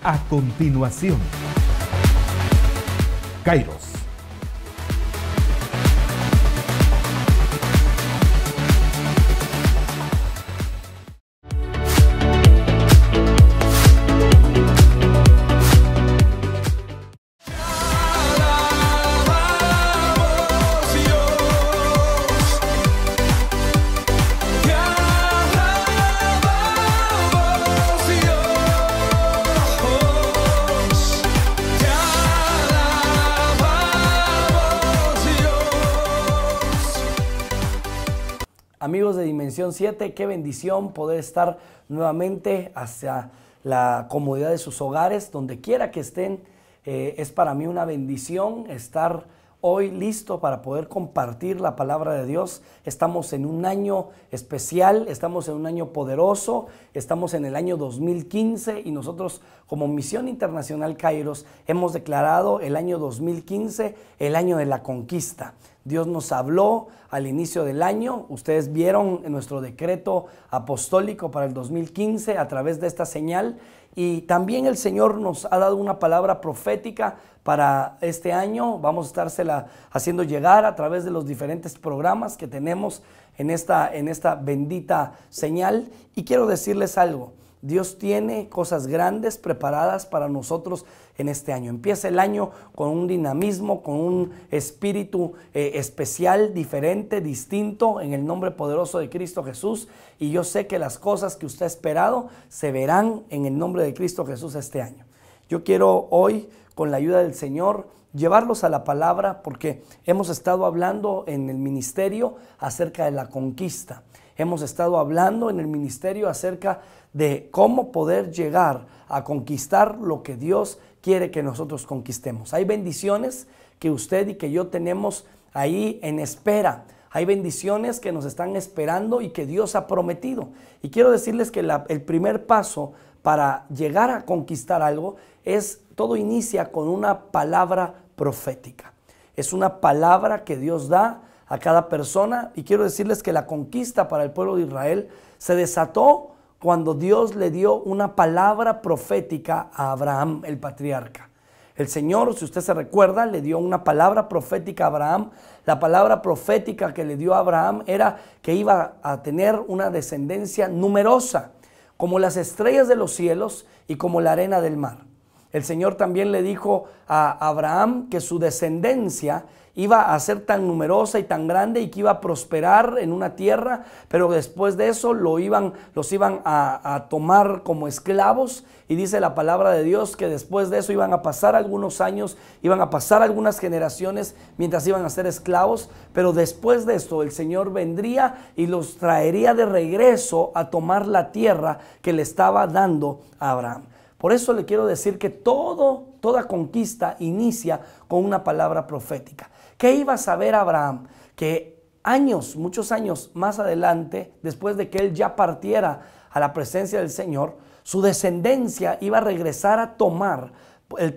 A continuación, Kairos. Amigos de Dimensión 7, qué bendición poder estar nuevamente hacia la comodidad de sus hogares, donde quiera que estén. Es para mí una bendición estar hoy listo para poder compartir la palabra de Dios. Estamos en un año especial, estamos en un año poderoso, estamos en el año 2015 y nosotros como Misión Internacional Kairos hemos declarado el año 2015 el año de la conquista. Dios nos habló al inicio del año, ustedes vieron nuestro decreto apostólico para el 2015 a través de esta señal, y también el Señor nos ha dado una palabra profética para este año. Vamos a estársela haciendo llegar a través de los diferentes programas que tenemos en esta bendita señal. Y quiero decirles algo, Dios tiene cosas grandes preparadas para nosotros en este año. Empieza el año con un dinamismo, con un espíritu especial, diferente, distinto, en el nombre poderoso de Cristo Jesús. Y yo sé que las cosas que usted ha esperado se verán en el nombre de Cristo Jesús este año. Yo quiero hoy, con la ayuda del Señor, llevarlos a la palabra, porque hemos estado hablando en el ministerio acerca de la conquista. Hemos estado hablando en el ministerio acerca de cómo poder llegar a conquistar lo que Dios quiere que nosotros conquistemos. Hay bendiciones que usted y que yo tenemos ahí en espera. Hay bendiciones que nos están esperando y que Dios ha prometido. Y quiero decirles que el primer paso para llegar a conquistar algo todo inicia con una palabra profética. Es una palabra que Dios da a cada persona, y quiero decirles que la conquista para el pueblo de Israel se desató cuando Dios le dio una palabra profética a Abraham, el patriarca. El Señor, si usted se recuerda, le dio una palabra profética a Abraham. La palabra profética que le dio a Abraham era que iba a tener una descendencia numerosa, como las estrellas de los cielos y como la arena del mar. El Señor también le dijo a Abraham que su descendencia iba a ser tan numerosa y tan grande y que iba a prosperar en una tierra, pero después de eso los iban a tomar como esclavos. Y dice la palabra de Dios que después de eso iban a pasar algunos años, iban a pasar algunas generaciones mientras iban a ser esclavos, pero después de esto el Señor vendría y los traería de regreso a tomar la tierra que le estaba dando a Abraham. Por eso le quiero decir que toda conquista inicia con una palabra profética. ¿Qué iba a saber Abraham? Que muchos años más adelante, después de que él ya partiera a la presencia del Señor, su descendencia iba a regresar a tomar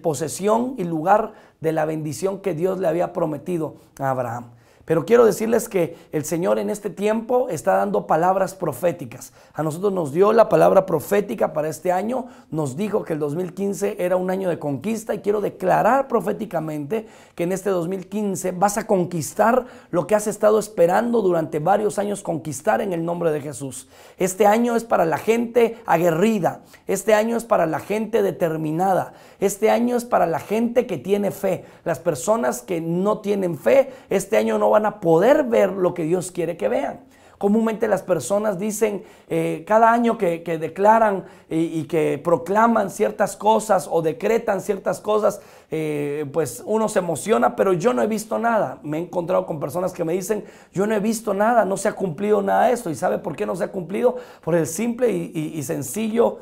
posesión y lugar de la bendición que Dios le había prometido a Abraham. Pero quiero decirles que el Señor en este tiempo está dando palabras proféticas. A nosotros nos dio la palabra profética para este año. Nos dijo que el 2015 era un año de conquista, y quiero declarar proféticamente que en este 2015 vas a conquistar lo que has estado esperando durante varios años conquistar en el nombre de Jesús. Este año es para la gente aguerrida. Este año es para la gente determinada. Este año es para la gente que tiene fe. Las personas que no tienen fe, este año no van a poder ver lo que Dios quiere que vean. Comúnmente las personas dicen cada año que declaran y que proclaman ciertas cosas o decretan ciertas cosas, pues uno se emociona, pero yo no he visto nada. Me he encontrado con personas que me dicen, yo no he visto nada, no se ha cumplido nada de esto. ¿Y sabe por qué no se ha cumplido? Por el simple y sencillo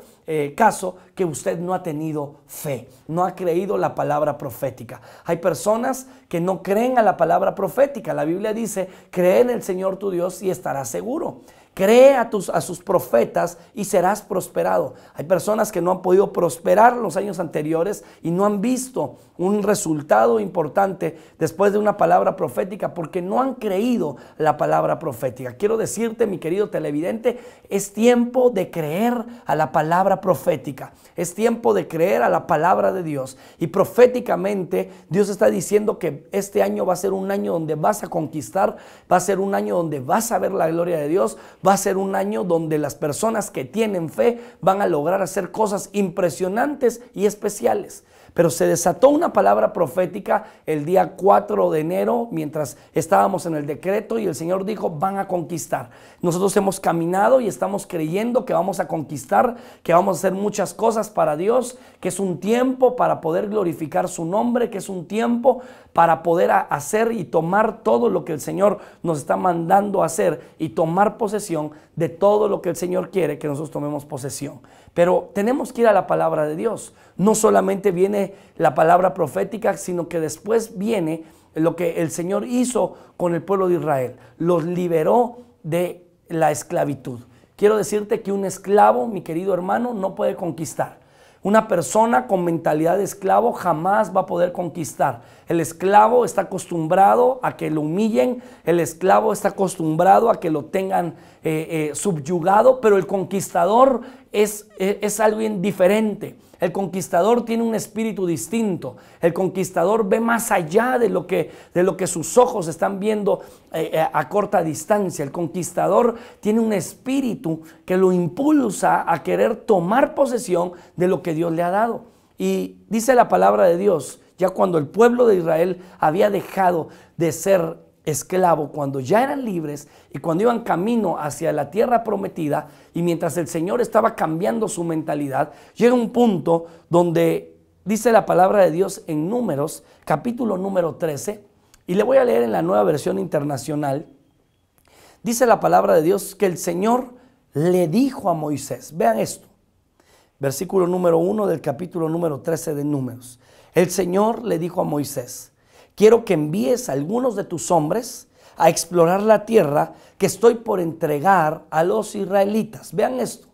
caso que usted no ha tenido fe, no ha creído la palabra profética. Hay personas que no creen a la palabra profética. La Biblia dice, cree en el Señor tu Dios y estarás seguro. Cree a sus profetas y serás prosperado. Hay personas que no han podido prosperar en los años anteriores y no han visto un resultado importante después de una palabra profética porque no han creído la palabra profética. Quiero decirte, mi querido televidente, es tiempo de creer a la palabra profética. Es tiempo de creer a la palabra de Dios. Y proféticamente Dios está diciendo que este año va a ser un año donde vas a conquistar, va a ser un año donde vas a ver la gloria de Dios, va a ser un año donde las personas que tienen fe van a lograr hacer cosas impresionantes y especiales. Pero se desató una palabra profética el día 4 de enero mientras estábamos en el decreto y el Señor dijo, van a conquistar. Nosotros hemos caminado y estamos creyendo que vamos a conquistar, que vamos a hacer muchas cosas para Dios, que es un tiempo para poder glorificar su nombre, que es un tiempo para poder hacer y tomar todo lo que el Señor nos está mandando a hacer y tomar posesión de todo lo que el Señor quiere que nosotros tomemos posesión. Pero tenemos que ir a la palabra de Dios. No solamente viene la palabra profética, sino que después viene lo que el Señor hizo con el pueblo de Israel. Los liberó de la esclavitud. Quiero decirte que un esclavo, mi querido hermano, no puede conquistar. Una persona con mentalidad de esclavo jamás va a poder conquistar. El esclavo está acostumbrado a que lo humillen, el esclavo está acostumbrado a que lo tengan subyugado, pero el conquistador es alguien diferente. El conquistador tiene un espíritu distinto. El conquistador ve más allá de lo que sus ojos están viendo a corta distancia. El conquistador tiene un espíritu que lo impulsa a querer tomar posesión de lo que Dios le ha dado. Y dice la palabra de Dios, ya cuando el pueblo de Israel había dejado de ser esclavo, cuando ya eran libres y cuando iban camino hacia la tierra prometida y mientras el Señor estaba cambiando su mentalidad, llega un punto donde dice la palabra de Dios en Números, capítulo número 13, y le voy a leer en la Nueva Versión Internacional. Dice la palabra de Dios que el Señor le dijo a Moisés, vean esto, versículo número 1 del capítulo número 13 de Números. El Señor le dijo a Moisés, quiero que envíes a algunos de tus hombres a explorar la tierra que estoy por entregar a los israelitas. Vean esto.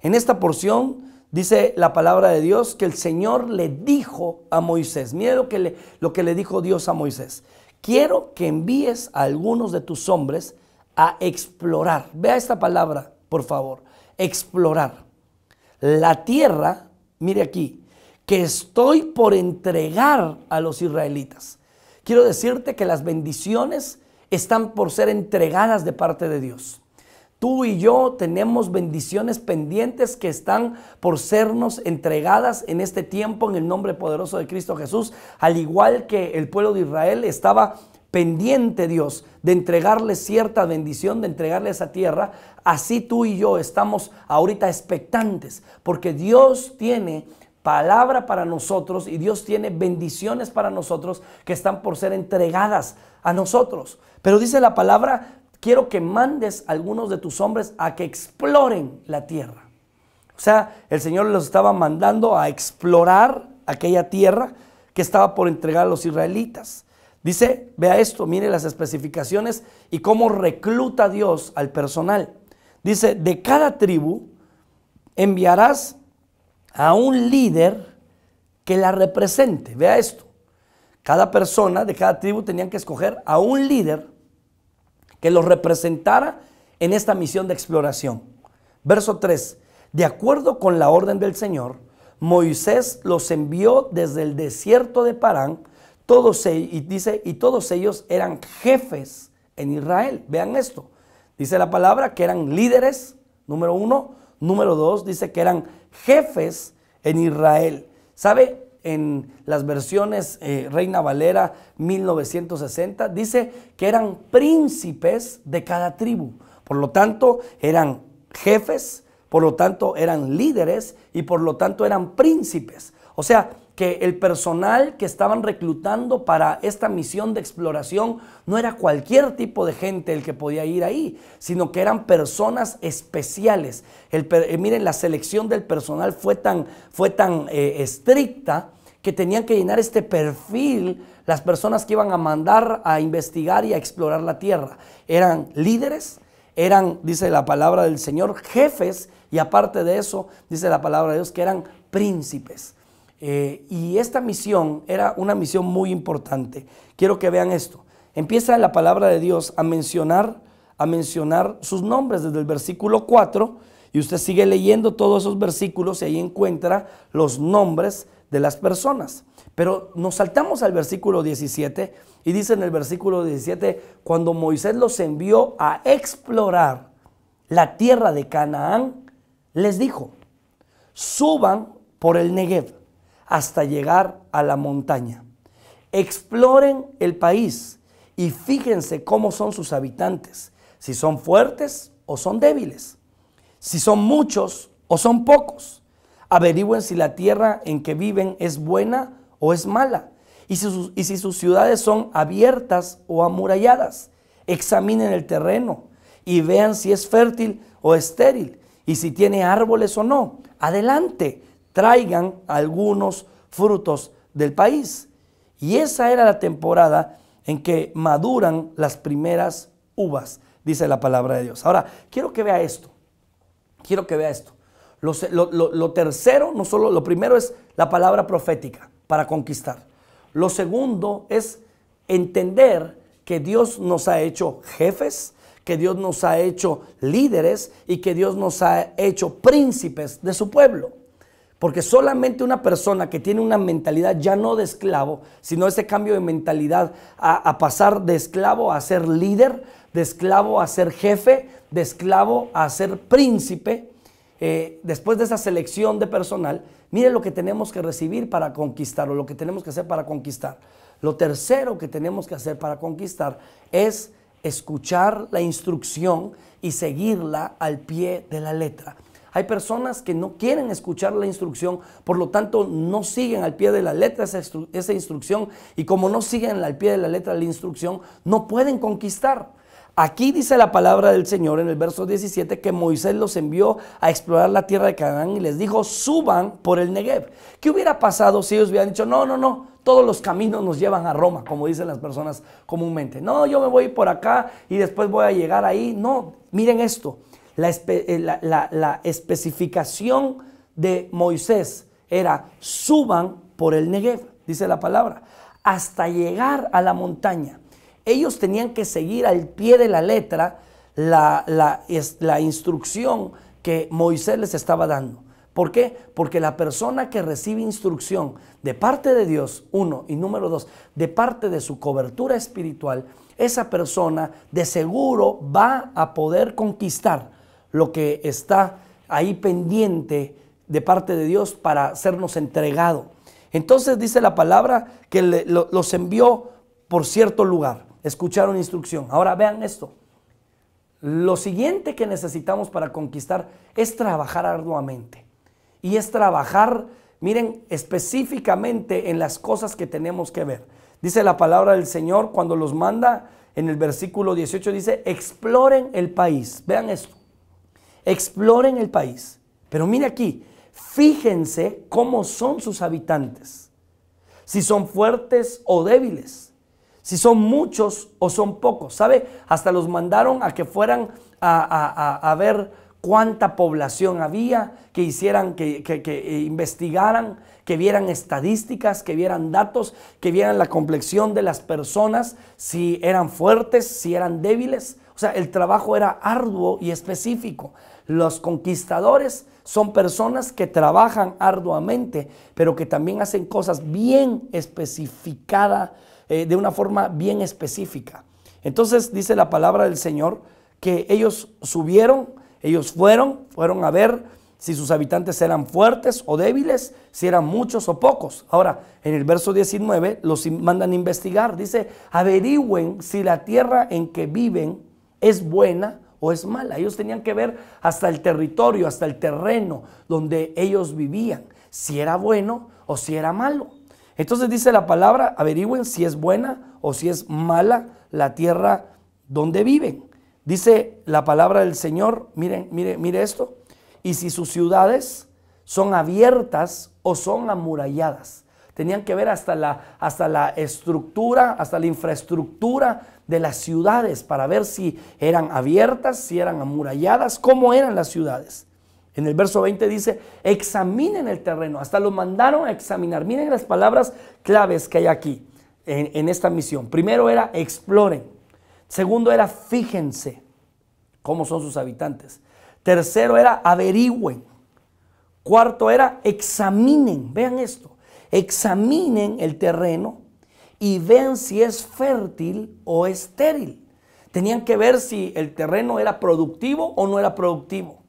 En esta porción dice la palabra de Dios que el Señor le dijo a Moisés. Mire lo que le dijo Dios a Moisés. Quiero que envíes a algunos de tus hombres a explorar. Vea esta palabra, por favor. Explorar. La tierra, mire aquí, que estoy por entregar a los israelitas. Quiero decirte que las bendiciones están por ser entregadas de parte de Dios. Tú y yo tenemos bendiciones pendientes que están por sernos entregadas en este tiempo en el nombre poderoso de Cristo Jesús. Al igual que el pueblo de Israel estaba pendiente, Dios, de entregarle cierta bendición, de entregarle esa tierra, así tú y yo estamos ahorita expectantes, porque Dios tiene palabra para nosotros y Dios tiene bendiciones para nosotros que están por ser entregadas a nosotros. Pero dice la palabra, quiero que mandes a algunos de tus hombres a que exploren la tierra. O sea, el Señor los estaba mandando a explorar aquella tierra que estaba por entregar a los israelitas. Dice, vea esto, mire las especificaciones y cómo recluta Dios al personal. Dice, de cada tribu enviarás a un líder que la represente. Vea esto. Cada persona de cada tribu tenían que escoger a un líder que los representara en esta misión de exploración. Verso 3. De acuerdo con la orden del Señor, Moisés los envió desde el desierto de Parán, y todos ellos eran jefes en Israel. Vean esto. Dice la palabra que eran líderes, número 1. Número 2, dice que eran jefes en Israel. ¿Sabe? En las versiones Reina Valera 1960 dice que eran príncipes de cada tribu. Por lo tanto, eran jefes, por lo tanto, eran líderes y por lo tanto eran príncipes. O sea, que el personal que estaban reclutando para esta misión de exploración no era cualquier tipo de gente el que podía ir ahí, sino que eran personas especiales. Miren, la selección del personal fue tan estricta que tenían que llenar este perfil las personas que iban a mandar a investigar y a explorar la tierra. Eran líderes, eran, dice la palabra del Señor, jefes, y aparte de eso, dice la palabra de Dios, que eran príncipes. Y esta misión era una misión muy importante. Quiero que vean esto. Empieza la palabra de Dios a mencionar sus nombres desde el versículo 4, y usted sigue leyendo todos esos versículos y ahí encuentra los nombres de las personas. Pero nos saltamos al versículo 17 y dice en el versículo 17, cuando Moisés los envió a explorar la tierra de Canaán, les dijo: suban por el Negev hasta llegar a la montaña. Exploren el país y fíjense cómo son sus habitantes, si son fuertes o son débiles, si son muchos o son pocos. Averigüen si la tierra en que viven es buena o es mala, y si sus ciudades son abiertas o amuralladas. Examinen el terreno y vean si es fértil o estéril, y si tiene árboles o no. Adelante, traigan algunos frutos del país. Y esa era la temporada en que maduran las primeras uvas, dice la palabra de Dios. Ahora, quiero que vea esto. Lo tercero, no solo, lo primero es la palabra profética para conquistar. Lo segundo es entender que Dios nos ha hecho jefes, que Dios nos ha hecho líderes y que Dios nos ha hecho príncipes de su pueblo. Porque solamente una persona que tiene una mentalidad ya no de esclavo, sino ese cambio de mentalidad a pasar de esclavo a ser líder, de esclavo a ser jefe, de esclavo a ser príncipe, después de esa selección de personal, mire lo que tenemos que recibir para conquistar, o lo que tenemos que hacer para conquistar. Lo tercero que tenemos que hacer para conquistar es escuchar la instrucción y seguirla al pie de la letra. Hay personas que no quieren escuchar la instrucción, por lo tanto no siguen al pie de la letra esa instrucción, y como no siguen al pie de la letra la instrucción, no pueden conquistar. Aquí dice la palabra del Señor en el verso 17 que Moisés los envió a explorar la tierra de Canaán y les dijo: suban por el Negev. ¿Qué hubiera pasado si ellos hubieran dicho: no, todos los caminos nos llevan a Roma, como dicen las personas comúnmente? No, yo me voy por acá y después voy a llegar ahí. No, miren esto. La especificación de Moisés era: suban por el Negev, dice la palabra, hasta llegar a la montaña. Ellos tenían que seguir al pie de la letra la instrucción que Moisés les estaba dando. ¿Por qué? Porque la persona que recibe instrucción de parte de Dios, uno, y número dos, de parte de su cobertura espiritual, esa persona de seguro va a poder conquistar lo que está ahí pendiente de parte de Dios para sernos entregado. Entonces dice la palabra que los envió por cierto lugar. Escucharon instrucción. Ahora vean esto. Lo siguiente que necesitamos para conquistar es trabajar arduamente. Y es trabajar, miren, específicamente en las cosas que tenemos que ver. Dice la palabra del Señor cuando los manda en el versículo 18, dice: exploren el país. Vean esto. Exploren el país. Pero mire aquí, fíjense cómo son sus habitantes. Si son fuertes o débiles. Si son muchos o son pocos. ¿Sabe? Hasta los mandaron a que fueran a ver cuánta población había, que hicieran, que investigaran, que vieran estadísticas, que vieran datos, que vieran la complexión de las personas, si eran fuertes, si eran débiles. O sea, el trabajo era arduo y específico. Los conquistadores son personas que trabajan arduamente, pero que también hacen cosas bien especificadas, de una forma bien específica. Entonces dice la palabra del Señor que ellos subieron, ellos fueron a ver si sus habitantes eran fuertes o débiles, si eran muchos o pocos. Ahora, en el verso 19 los mandan a investigar. Dice: averigüen si la tierra en que viven es buena o es mala. Ellos tenían que ver hasta el territorio, hasta el terreno donde ellos vivían, si era bueno o si era malo. Entonces dice la palabra: averigüen si es buena o si es mala la tierra donde viven. Dice la palabra del Señor, mire esto: y si sus ciudades son abiertas o son amuralladas. Tenían que ver hasta la estructura, hasta la infraestructura de las ciudades para ver si eran abiertas, si eran amuralladas, cómo eran las ciudades. En el verso 20 dice, examinen el terreno. Hasta los mandaron a examinar. Miren las palabras claves que hay aquí en esta misión. Primero era exploren. Segundo era fíjense cómo son sus habitantes. Tercero era averigüen. Cuarto era examinen. Vean esto. Examinen el terreno y vean si es fértil o estéril. Tenían que ver si el terreno era productivo o no era productivo.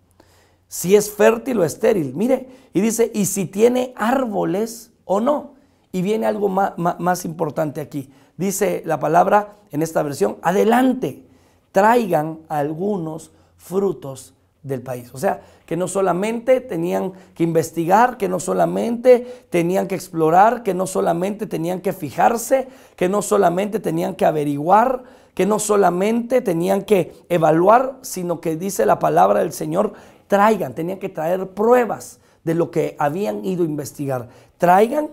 Si es fértil o estéril. Mire, y dice, y si tiene árboles o no. Y viene algo más importante aquí. Dice la palabra en esta versión, adelante, traigan algunos frutos del país. O sea, que no solamente tenían que investigar, que no solamente tenían que explorar, que no solamente tenían que fijarse, que no solamente tenían que averiguar, que no solamente tenían que evaluar, sino que dice la palabra del Señor, traigan, tenían que traer pruebas de lo que habían ido a investigar. Traigan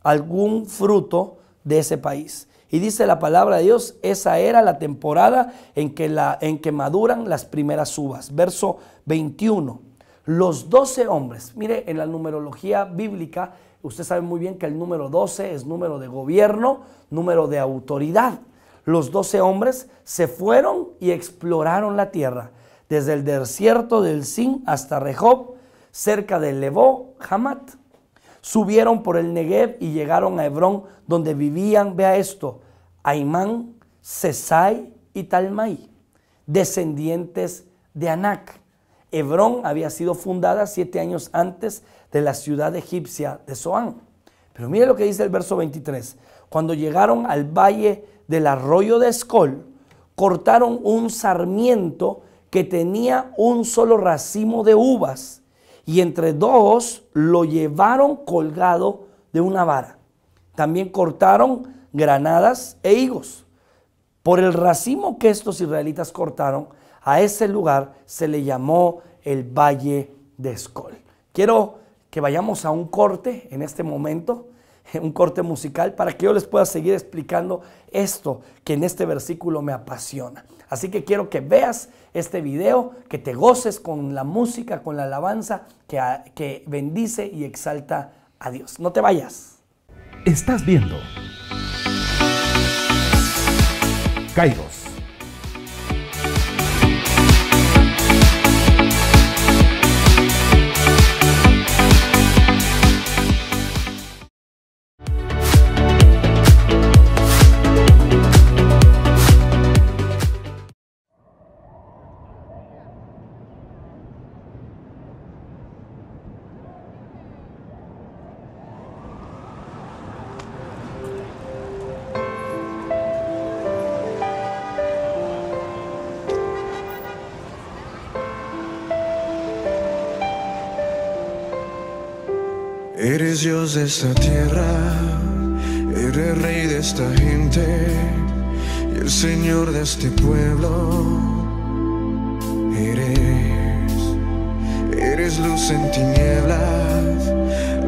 algún fruto de ese país. Y dice la palabra de Dios, esa era la temporada en que maduran las primeras uvas. Verso 21. Los 12 hombres, mire, en la numerología bíblica, usted sabe muy bien que el número 12 es número de gobierno, número de autoridad. Los 12 hombres se fueron y exploraron la tierra, desde el desierto del Sin hasta Rehob, cerca de Lebo Hamat. Subieron por el Negev y llegaron a Hebrón, donde vivían, vea esto, Aimán, Sesai y Talmai, descendientes de Anac. Hebrón había sido fundada 7 años antes de la ciudad egipcia de Zoán. Pero mire lo que dice el verso 23. Cuando llegaron al valle del arroyo de Escol, cortaron un sarmiento que tenía un solo racimo de uvas, y entre dos lo llevaron colgado de una vara. También cortaron granadas e higos. Por el racimo que estos israelitas cortaron, a ese lugar se le llamó el Valle de Escol. Quiero que vayamos a un corte en este momento, un corte musical, para que yo les pueda seguir explicando esto que en este versículo me apasiona. Así que quiero que veas este video, que te goces con la música, con la alabanza que bendice y exalta a Dios. No te vayas. Estás viendo Kairos. Eres Dios de esta tierra, eres Rey de esta gente y el Señor de este pueblo. Eres luz en tinieblas,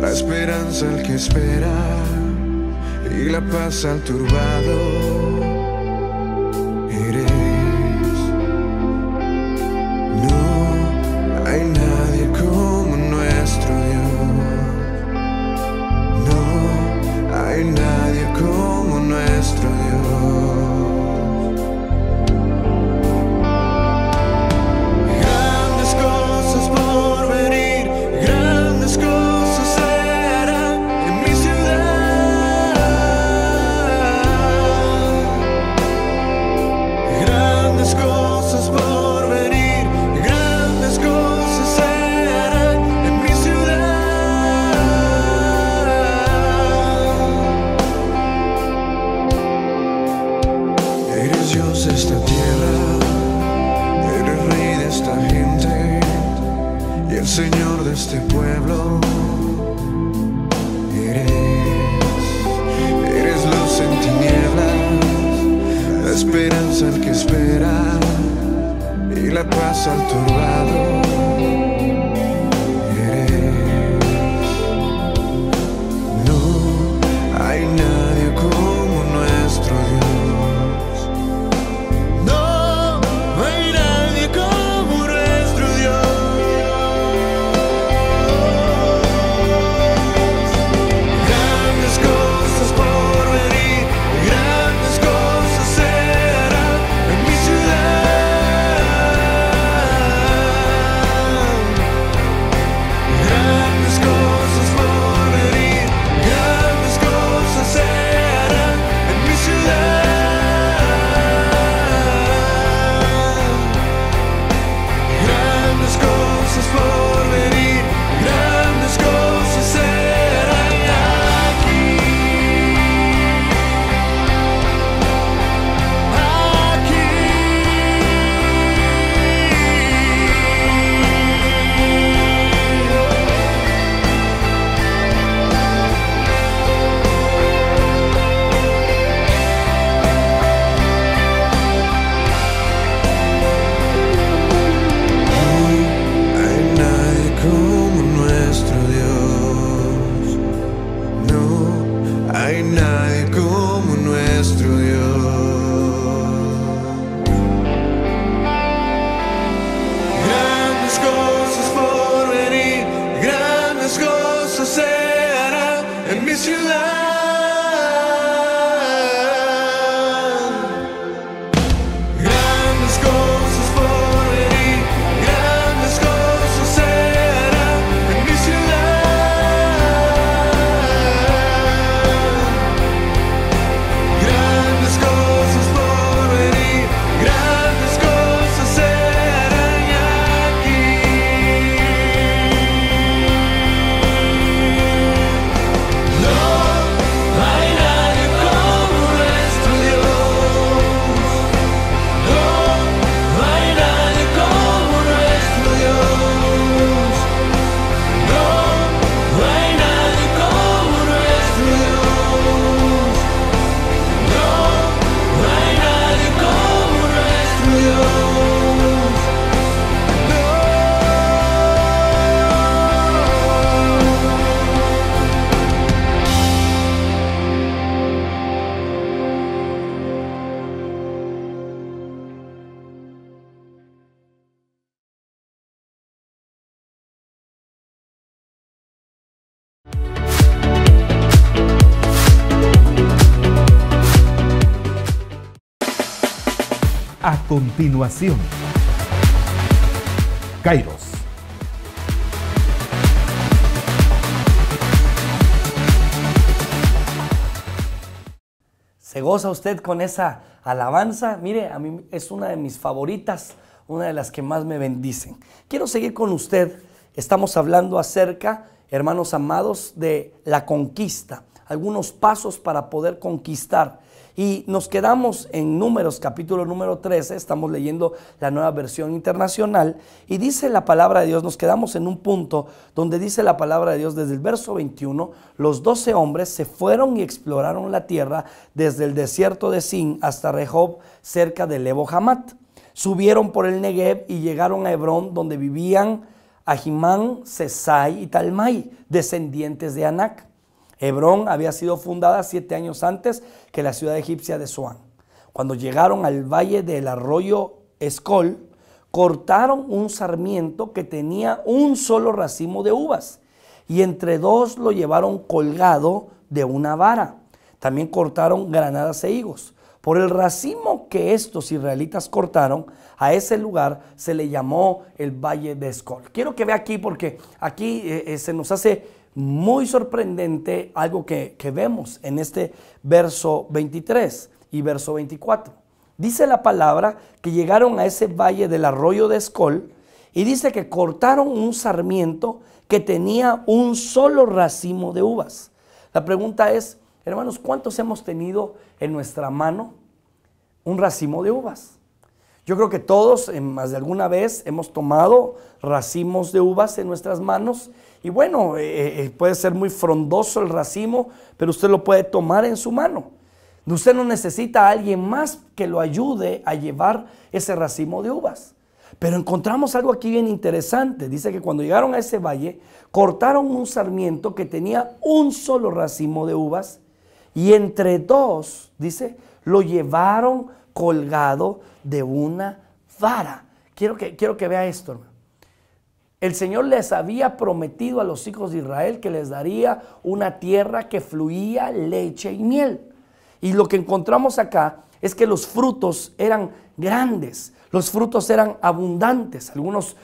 la esperanza al que espera y la paz al turbado. No hay nadie como nuestro Dios. Hay nadie como nuestro Dios. Grandes cosas por venir, grandes cosas se harán en mi ciudad. en mi ciudad. Grandes cosas por venir, grandes cosas serán en mi ciudad. Grandes cosas por venir, grandes cosas serán aquí. No hay nadie como nuestro Dios. No hay nadie como nuestro Dios. No hay nadie como nuestro Dios. No hay nadie como nuestro Dios. A continuación, Kairos. ¿Se goza usted con esa alabanza? Mire, a mí es una de mis favoritas, una de las que más me bendicen. Quiero seguir con usted. Estamos hablando acerca, hermanos amados, de la conquista, algunos pasos para poder conquistar. Y nos quedamos en Números, capítulo número 13, estamos leyendo la Nueva Versión Internacional, y dice la palabra de Dios, nos quedamos en un punto donde dice la palabra de Dios desde el verso 21, los 12 hombres se fueron y exploraron la tierra desde el desierto de Zin hasta Rehob, cerca de Lebo Hamat. Subieron por el Negev y llegaron a Hebrón, donde vivían Ahimán, Sesai y Talmai, descendientes de Anac. Hebrón había sido fundada 7 años antes que la ciudad egipcia de Zoán. Cuando llegaron al valle del arroyo Escol, cortaron un sarmiento que tenía un solo racimo de uvas, y entre dos lo llevaron colgado de una vara. También cortaron granadas e higos. Por el racimo que estos israelitas cortaron, a ese lugar se le llamó el valle de Escol. Quiero que vea aquí, porque aquí se nos hace muy sorprendente algo que vemos en este verso 23 y verso 24. Dice la palabra que llegaron a ese valle del arroyo de Escol, y dice que cortaron un sarmiento que tenía un solo racimo de uvas. La pregunta es, hermanos, ¿cuántos hemos tenido en nuestra mano un racimo de uvas? Yo creo que todos más de alguna vez hemos tomado racimos de uvas en nuestras manos, y bueno, puede ser muy frondoso el racimo, pero usted lo puede tomar en su mano. Usted no necesita a alguien más que lo ayude a llevar ese racimo de uvas. Pero encontramos algo aquí bien interesante. Dice que cuando llegaron a ese valle, cortaron un sarmiento que tenía un solo racimo de uvas, y entre dos, dice, lo llevaron colgado de una vara. Quiero que vea esto, hermano. El Señor les había prometido a los hijos de Israel que les daría una tierra que fluía leche y miel. Y lo que encontramos acá es que los frutos eran grandes, los frutos eran abundantes. Algunos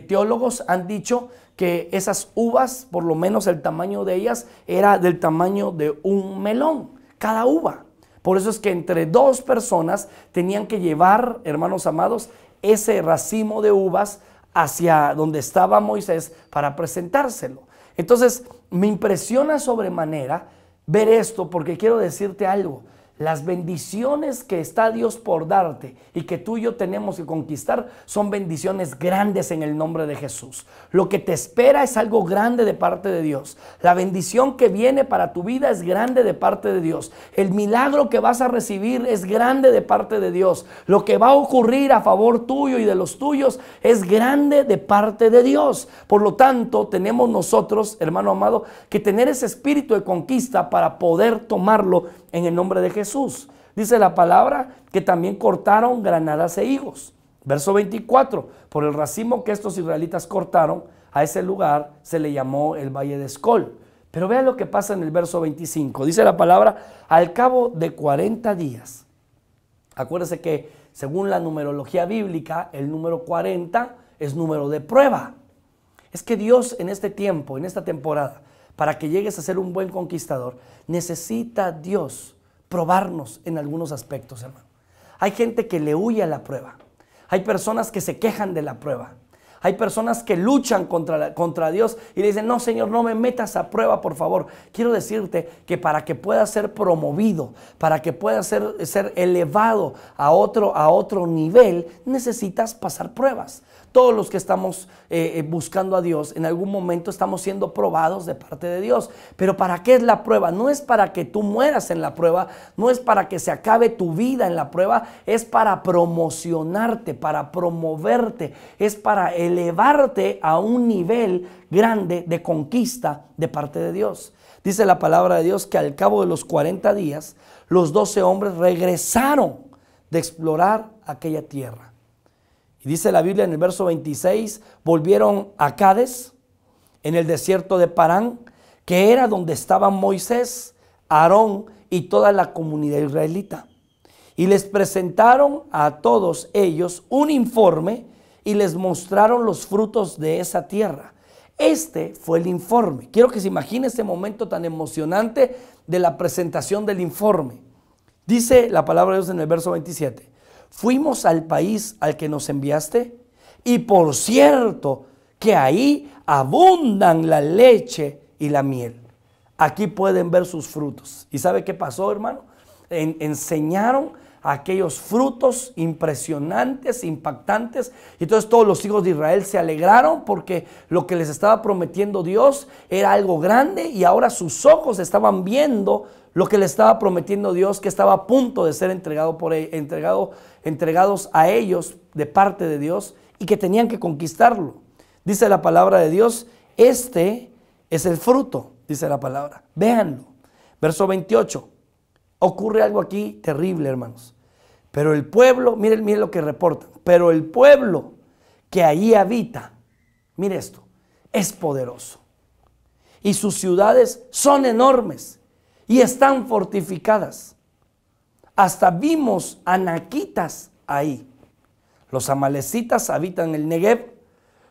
teólogos han dicho que esas uvas, por lo menos el tamaño de ellas, era del tamaño de un melón, cada uva. Por eso es que entre dos personas tenían que llevar, hermanos amados, ese racimo de uvas hacia donde estaba Moisés para presentárselo. Entonces me impresiona sobremanera ver esto, porque quiero decirte algo. Las bendiciones que está Dios por darte y que tú y yo tenemos que conquistar son bendiciones grandes en el nombre de Jesús. Lo que te espera es algo grande de parte de Dios. La bendición que viene para tu vida es grande de parte de Dios. El milagro que vas a recibir es grande de parte de Dios. Lo que va a ocurrir a favor tuyo y de los tuyos es grande de parte de Dios. Por lo tanto, tenemos nosotros, hermano amado, que tener ese espíritu de conquista para poder tomarlo en el nombre de Jesús. Dice la palabra que también cortaron granadas e higos. Verso 24, por el racimo que estos israelitas cortaron, a ese lugar se le llamó el Valle de Escol. Pero vea lo que pasa en el verso 25. Dice la palabra, al cabo de 40 días. Acuérdese que según la numerología bíblica, el número 40 es número de prueba. Es que Dios en este tiempo, en esta temporada, para que llegues a ser un buen conquistador, necesita Dios probarnos en algunos aspectos, hermano. Hay gente que le huye a la prueba. Hay personas que se quejan de la prueba. Hay personas que luchan contra Dios y le dicen, no, Señor, no me metas a prueba, por favor. Quiero decirte que para que puedas ser promovido, para que puedas ser elevado a otro nivel, necesitas pasar pruebas. Todos los que estamos buscando a Dios, en algún momento estamos siendo probados de parte de Dios. Pero ¿para qué es la prueba? No es para que tú mueras en la prueba, no es para que se acabe tu vida en la prueba, es para promocionarte, para promoverte, es para elevarte a un nivel grande de conquista de parte de Dios. Dice la palabra de Dios que al cabo de los 40 días, los 12 hombres regresaron de explorar aquella tierra. Y dice la Biblia en el verso 26, volvieron a Cades, en el desierto de Parán, que era donde estaban Moisés, Aarón y toda la comunidad israelita. Y les presentaron a todos ellos un informe y les mostraron los frutos de esa tierra. Este fue el informe. Quiero que se imagine ese momento tan emocionante de la presentación del informe. Dice la palabra de Dios en el verso 27. Fuimos al país al que nos enviaste y por cierto que ahí abundan la leche y la miel. Aquí pueden ver sus frutos. ¿Y sabe qué pasó, hermano? Enseñaron aquellos frutos impresionantes, impactantes. Y entonces todos los hijos de Israel se alegraron porque lo que les estaba prometiendo Dios era algo grande y ahora sus ojos estaban viendo lo que les estaba prometiendo Dios, que estaba a punto de ser entregados a ellos de parte de Dios y que tenían que conquistarlo. Dice la palabra de Dios, este es el fruto, dice la palabra. Véanlo. Verso 28. Ocurre algo aquí terrible, hermanos. Pero el pueblo, miren lo que reportan. Pero el pueblo que allí habita, mire esto, es poderoso. Y sus ciudades son enormes y están fortificadas. Hasta vimos anaquitas ahí. Los amalecitas habitan el Negev,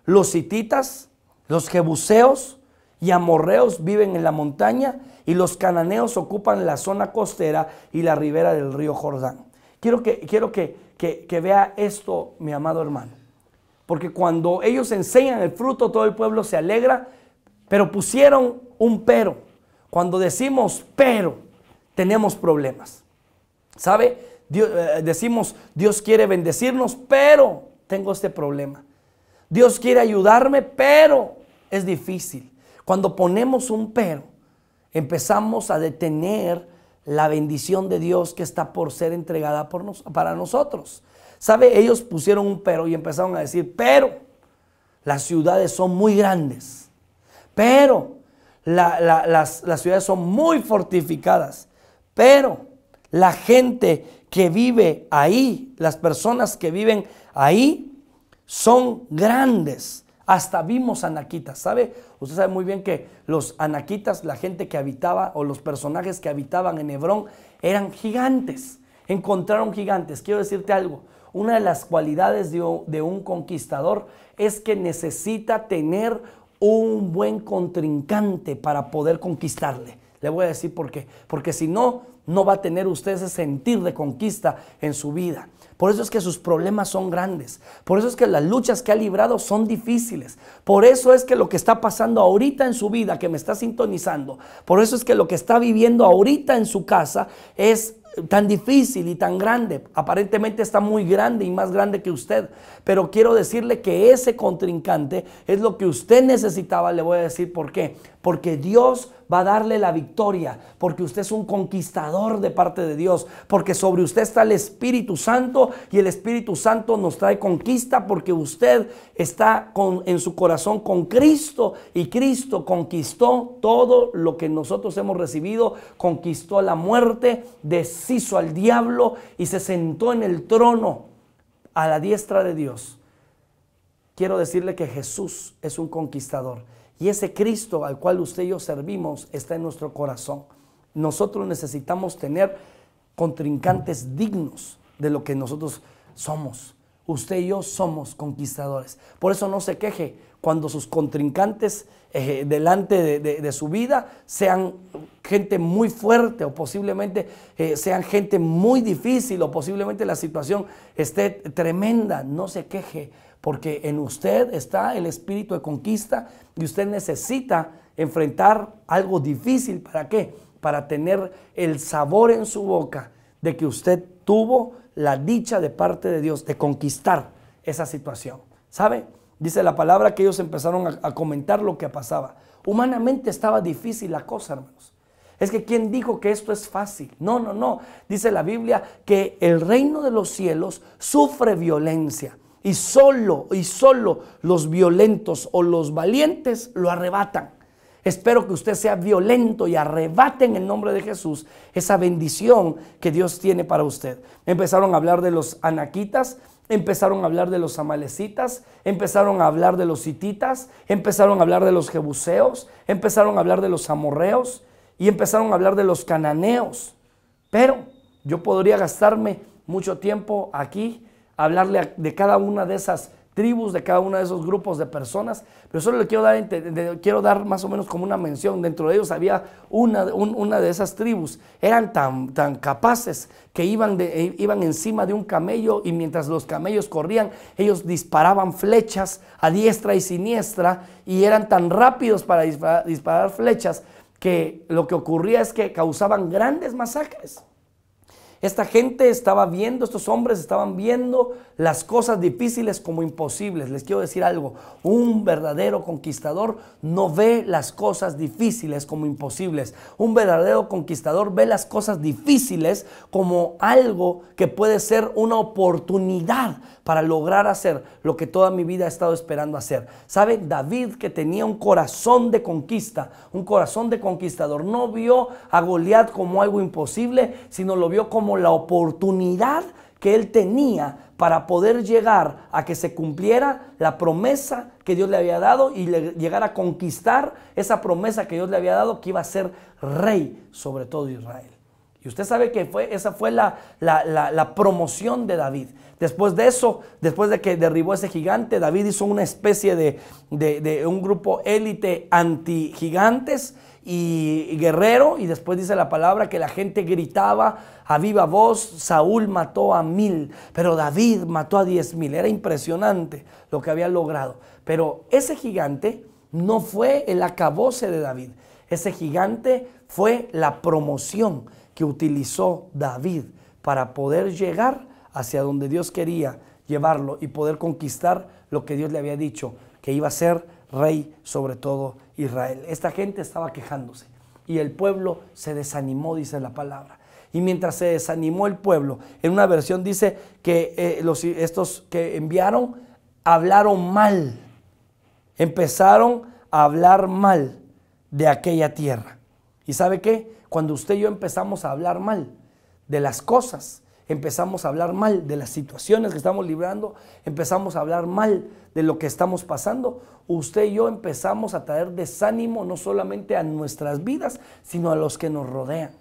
los hititas, los jebuseos y amorreos viven en la montaña y los cananeos ocupan la zona costera y la ribera del río Jordán. Quiero que vea esto, mi amado hermano, porque cuando ellos enseñan el fruto, todo el pueblo se alegra, pero pusieron un pero. Cuando decimos pero, tenemos problemas. ¿Sabe? Decimos, Dios quiere bendecirnos, pero tengo este problema. Dios quiere ayudarme, pero es difícil. Cuando ponemos un pero, empezamos a detener la bendición de Dios que está por ser entregada para nosotros. ¿Sabe? Ellos pusieron un pero y empezaron a decir, pero las ciudades son muy grandes, pero las ciudades son muy fortificadas, pero la gente que vive ahí, las personas que viven ahí son grandes. Hasta vimos anaquitas, ¿sabe? Usted sabe muy bien que los anaquitas, la gente que habitaba o los personajes que habitaban en Hebrón eran gigantes. Encontraron gigantes. Quiero decirte algo. Una de las cualidades de un conquistador es que necesita tener un buen contrincante para poder conquistarle. Le voy a decir por qué. Porque si no, no va a tener usted ese sentir de conquista en su vida. Por eso es que sus problemas son grandes. Por eso es que las luchas que ha librado son difíciles. Por eso es que lo que está pasando ahorita en su vida, que me está sintonizando, por eso es que lo que está viviendo ahorita en su casa es tan difícil y tan grande. Aparentemente está muy grande y más grande que usted. Pero quiero decirle que ese contrincante es lo que usted necesitaba. Le voy a decir por qué. Porque Dios va a darle la victoria, porque usted es un conquistador de parte de Dios, porque sobre usted está el Espíritu Santo y el Espíritu Santo nos trae conquista porque usted está en su corazón con Cristo y Cristo conquistó todo lo que nosotros hemos recibido, conquistó la muerte, deshizo al diablo y se sentó en el trono a la diestra de Dios. Quiero decirle que Jesús es un conquistador. Y ese Cristo al cual usted y yo servimos está en nuestro corazón. Nosotros necesitamos tener contrincantes dignos de lo que nosotros somos. Usted y yo somos conquistadores. Por eso no se queje cuando sus contrincantes delante de su vida sean gente muy fuerte, o posiblemente sean gente muy difícil, o posiblemente la situación esté tremenda. No se queje, porque en usted está el espíritu de conquista y usted necesita enfrentar algo difícil. ¿Para qué? Para tener el sabor en su boca de que usted tuvo la dicha de parte de Dios de conquistar esa situación. ¿Sabe? Dice la palabra que ellos empezaron a comentar lo que pasaba. Humanamente estaba difícil la cosa, hermanos. Es que ¿quién dijo que esto es fácil? No. Dice la Biblia que el reino de los cielos sufre violencia. Y solo los violentos o los valientes lo arrebatan. Espero que usted sea violento y arrebate en el nombre de Jesús esa bendición que Dios tiene para usted. Empezaron a hablar de los anaquitas, empezaron a hablar de los amalecitas, empezaron a hablar de los hititas, empezaron a hablar de los jebuseos, empezaron a hablar de los amorreos y empezaron a hablar de los cananeos. Pero yo podría gastarme mucho tiempo aquí, hablarle de cada una de esas tribus, de cada uno de esos grupos de personas, pero solo le quiero dar más o menos como una mención. Dentro de ellos había una de esas tribus. Eran tan capaces que iban encima de un camello, y mientras los camellos corrían, ellos disparaban flechas a diestra y siniestra, y eran tan rápidos para disparar flechas que lo que ocurría es que causaban grandes masacres. Esta gente estaba viendo, estos hombres estaban viendo las cosas difíciles como imposibles. Les quiero decir algo, un verdadero conquistador no ve las cosas difíciles como imposibles. Un verdadero conquistador ve las cosas difíciles como algo que puede ser una oportunidad para lograr hacer lo que toda mi vida he estado esperando hacer. ¿Sabe? David, que tenía un corazón de conquista, un corazón de conquistador, no vio a Goliat como algo imposible, sino lo vio como la oportunidad que él tenía para poder llegar a que se cumpliera la promesa que Dios le había dado y llegar a conquistar esa promesa que Dios le había dado, que iba a ser rey sobre todo Israel. Y usted sabe que esa fue la promoción de David. Después de eso, después de que derribó ese gigante, David hizo una especie de un grupo élite anti-gigantes y guerrero, y después dice la palabra que la gente gritaba a viva voz: Saúl mató a 1000, pero David mató a 10,000. Era impresionante lo que había logrado. Pero ese gigante no fue el acabose de David. Ese gigante fue la promoción que utilizó David para poder llegar hacia donde Dios quería llevarlo y poder conquistar lo que Dios le había dicho, que iba a ser rey sobre todo Israel. Esta gente estaba quejándose y el pueblo se desanimó, dice la palabra. Y mientras se desanimó el pueblo, en una versión dice que estos que enviaron hablaron mal, empezaron a hablar mal de aquella tierra. ¿Y sabe qué? Cuando usted y yo empezamos a hablar mal de las cosas, empezamos a hablar mal de las situaciones que estamos librando, empezamos a hablar mal de lo que estamos pasando, usted y yo empezamos a traer desánimo no solamente a nuestras vidas, sino a los que nos rodean.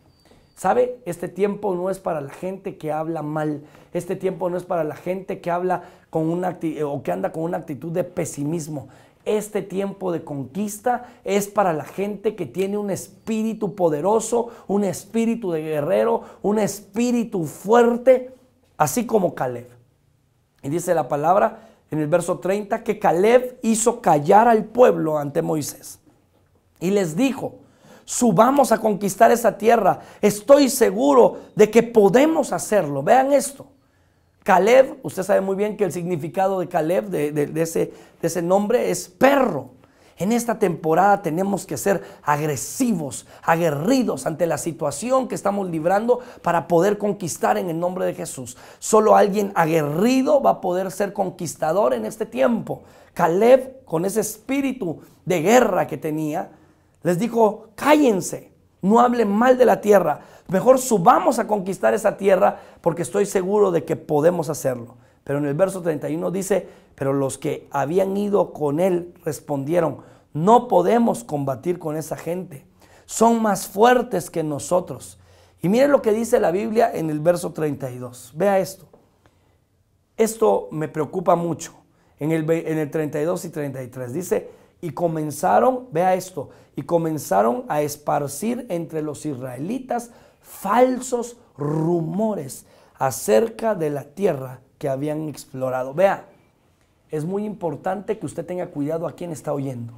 ¿Sabe? Este tiempo no es para la gente que habla mal. Este tiempo no es para la gente que habla o que anda con una actitud de pesimismo. Este tiempo de conquista es para la gente que tiene un espíritu poderoso, un espíritu de guerrero, un espíritu fuerte, así como Caleb. Y dice la palabra en el verso 30 que Caleb hizo callar al pueblo ante Moisés y les dijo: subamos a conquistar esa tierra, estoy seguro de que podemos hacerlo. Vean esto. Caleb, usted sabe muy bien que el significado de Caleb, de ese nombre, es perro. En esta temporada tenemos que ser agresivos, aguerridos ante la situación que estamos librando para poder conquistar en el nombre de Jesús. Solo alguien aguerrido va a poder ser conquistador en este tiempo. Caleb, con ese espíritu de guerra que tenía, les dijo: cállense, no hablen mal de la tierra. Mejor subamos a conquistar esa tierra porque estoy seguro de que podemos hacerlo. Pero en el verso 31 dice: pero los que habían ido con él respondieron: No podemos combatir con esa gente. Son más fuertes que nosotros. Y miren lo que dice la Biblia en el verso 32. Vea esto. Esto me preocupa mucho. En el 32 y 33 dice, y comenzaron, vea esto, y comenzaron a esparcir entre los israelitas falsos rumores acerca de la tierra que habían explorado. Vea, es muy importante que usted tenga cuidado a quién está oyendo.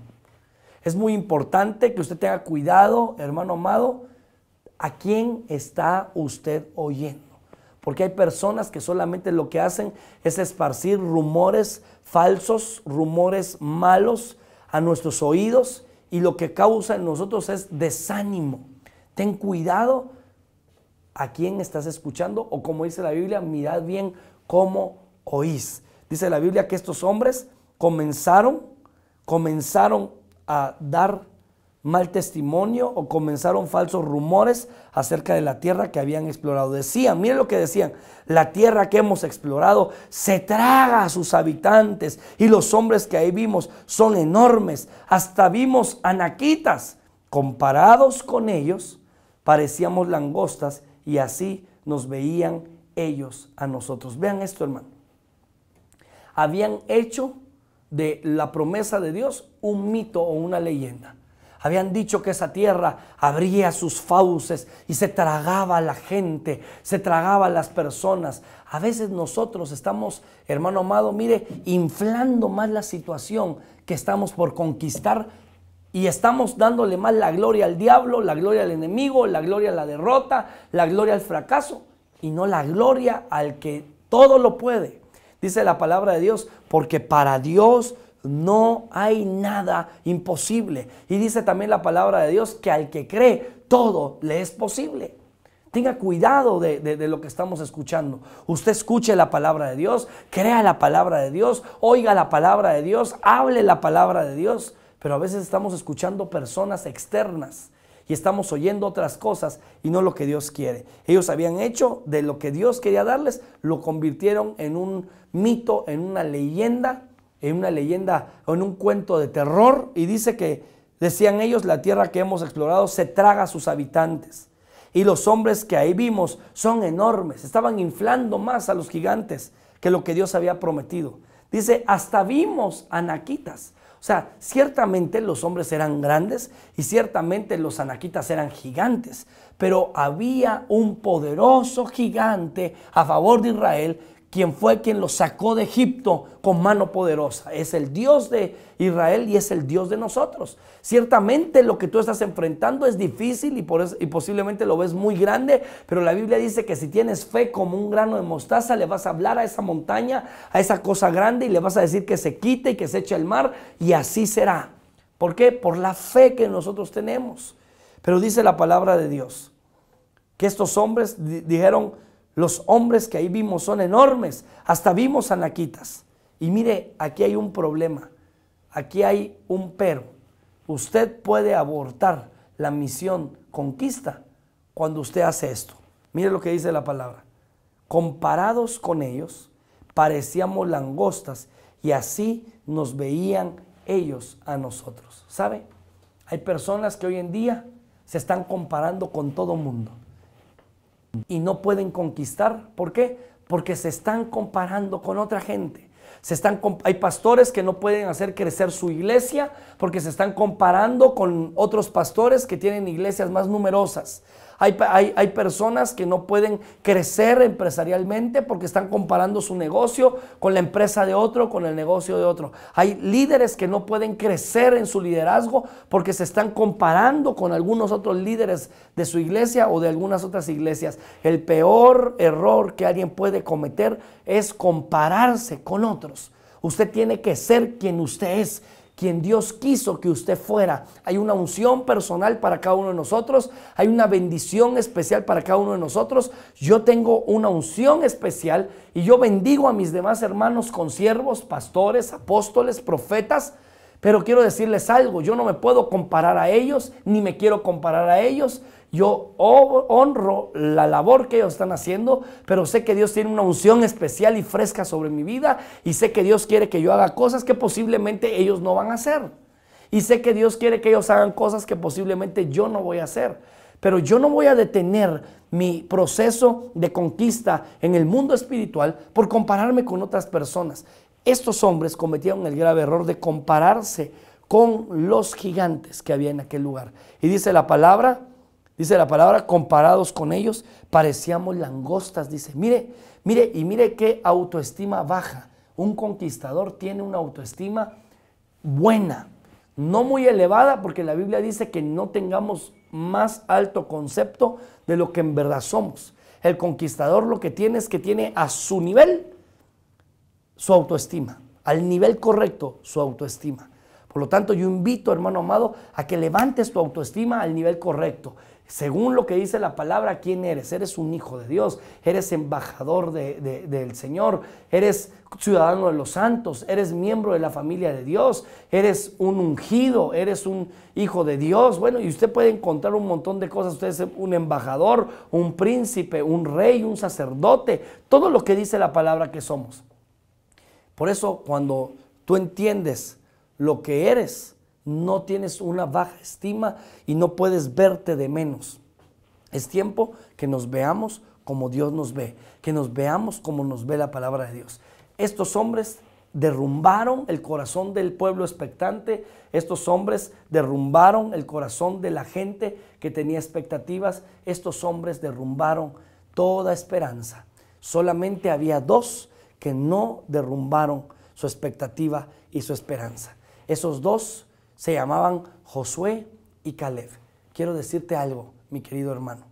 Es muy importante que usted tenga cuidado, hermano amado, a quién está usted oyendo. Porque hay personas que solamente lo que hacen es esparcir rumores falsos, rumores malos a nuestros oídos, y lo que causa en nosotros es desánimo. Ten cuidado a quién estás escuchando, o como dice la Biblia, mirad bien cómo oís. Dice la Biblia que estos hombres comenzaron a dar mal testimonio, o comenzaron falsos rumores acerca de la tierra que habían explorado. Decían, miren lo que decían: la tierra que hemos explorado se traga a sus habitantes, y los hombres que ahí vimos son enormes, hasta vimos anaquitas. Comparados con ellos parecíamos langostas, y así nos veían ellos a nosotros. Vean esto, hermano. Habían hecho de la promesa de Dios un mito o una leyenda. Habían dicho que esa tierra abría sus fauces y se tragaba a la gente, se tragaba a las personas. A veces nosotros estamos, hermano amado, mire, inflando más la situación que estamos por conquistar, y estamos dándole más la gloria al diablo, la gloria al enemigo, la gloria a la derrota, la gloria al fracaso, y no la gloria al que todo lo puede. Dice la palabra de Dios, porque para Dios no hay nada imposible. Y dice también la palabra de Dios que al que cree, todo le es posible. Tenga cuidado de lo que estamos escuchando. Usted escuche la palabra de Dios, crea la palabra de Dios, oiga la palabra de Dios, hable la palabra de Dios. Pero a veces estamos escuchando personas externas y estamos oyendo otras cosas y no lo que Dios quiere. Ellos habían hecho de lo que Dios quería darles, lo convirtieron en un mito, en una leyenda o en un cuento de terror. Y dice que, decían ellos, la tierra que hemos explorado se traga a sus habitantes, y los hombres que ahí vimos son enormes. Estaban inflando más a los gigantes que lo que Dios había prometido. Dice, hasta vimos anaquitas. O sea, ciertamente los hombres eran grandes y ciertamente los anaquitas eran gigantes, pero había un poderoso gigante a favor de Israel, quien fue quien los sacó de Egipto con mano poderosa. Es el Dios de Israel y es el Dios de nosotros. Ciertamente lo que tú estás enfrentando es difícil y posiblemente lo ves muy grande, pero la Biblia dice que si tienes fe como un grano de mostaza, le vas a hablar a esa montaña, a esa cosa grande, y le vas a decir que se quite y que se eche al mar, y así será. ¿Por qué? Por la fe que nosotros tenemos. Pero dice la palabra de Dios que estos hombres dijeron, los hombres que ahí vimos son enormes, hasta vimos anaquitas. Y mire, aquí hay un problema, aquí hay un pero. Usted puede abortar la misión conquista cuando usted hace esto. Mire lo que dice la palabra. Comparados con ellos, parecíamos langostas, y así nos veían ellos a nosotros. ¿Sabe? Hay personas que hoy en día se están comparando con todo mundo y no pueden conquistar. ¿Por qué? Porque se están comparando con otra gente. Hay pastores que no pueden hacer crecer su iglesia porque se están comparando con otros pastores que tienen iglesias más numerosas. Hay personas que no pueden crecer empresarialmente porque están comparando su negocio con la empresa de otro, con el negocio de otro. Hay líderes que no pueden crecer en su liderazgo porque se están comparando con algunos otros líderes de su iglesia o de algunas otras iglesias. El peor error que alguien puede cometer es compararse con otros. Usted tiene que ser quien usted es, quien Dios quiso que usted fuera. Hay una unción personal para cada uno de nosotros, hay una bendición especial para cada uno de nosotros. Yo tengo una unción especial y yo bendigo a mis demás hermanos consiervos, pastores, apóstoles, profetas, pero quiero decirles algo, yo no me puedo comparar a ellos, ni me quiero comparar a ellos. Yo honro la labor que ellos están haciendo, pero sé que Dios tiene una unción especial y fresca sobre mi vida, y sé que Dios quiere que yo haga cosas que posiblemente ellos no van a hacer. Y sé que Dios quiere que ellos hagan cosas que posiblemente yo no voy a hacer. Pero yo no voy a detener mi proceso de conquista en el mundo espiritual por compararme con otras personas. Estos hombres cometieron el grave error de compararse con los gigantes que había en aquel lugar. Y dice la palabra, comparados con ellos, parecíamos langostas. Dice, mire qué autoestima baja. Un conquistador tiene una autoestima buena, no muy elevada, porque la Biblia dice que no tengamos más alto concepto de lo que en verdad somos. El conquistador lo que tiene es que tiene a su nivel su autoestima, al nivel correcto su autoestima. Por lo tanto, yo invito, hermano amado, a que levantes tu autoestima al nivel correcto. Según lo que dice la palabra, ¿quién eres? Eres un hijo de Dios, eres embajador del Señor, eres ciudadano de los santos, eres miembro de la familia de Dios, eres un ungido, eres un hijo de Dios. Bueno, y usted puede encontrar un montón de cosas. Usted es un embajador, un príncipe, un rey, un sacerdote, todo lo que dice la palabra que somos. Por eso, cuando tú entiendes lo que eres, no tienes una baja estima y no puedes verte de menos. Es tiempo que nos veamos como Dios nos ve, que nos veamos como nos ve la palabra de Dios. Estos hombres derrumbaron el corazón del pueblo expectante. Estos hombres derrumbaron el corazón de la gente que tenía expectativas. Estos hombres derrumbaron toda esperanza. Solamente había dos que no derrumbaron su expectativa y su esperanza. Esos dos se llamaban Josué y Caleb. Quiero decirte algo, mi querido hermano.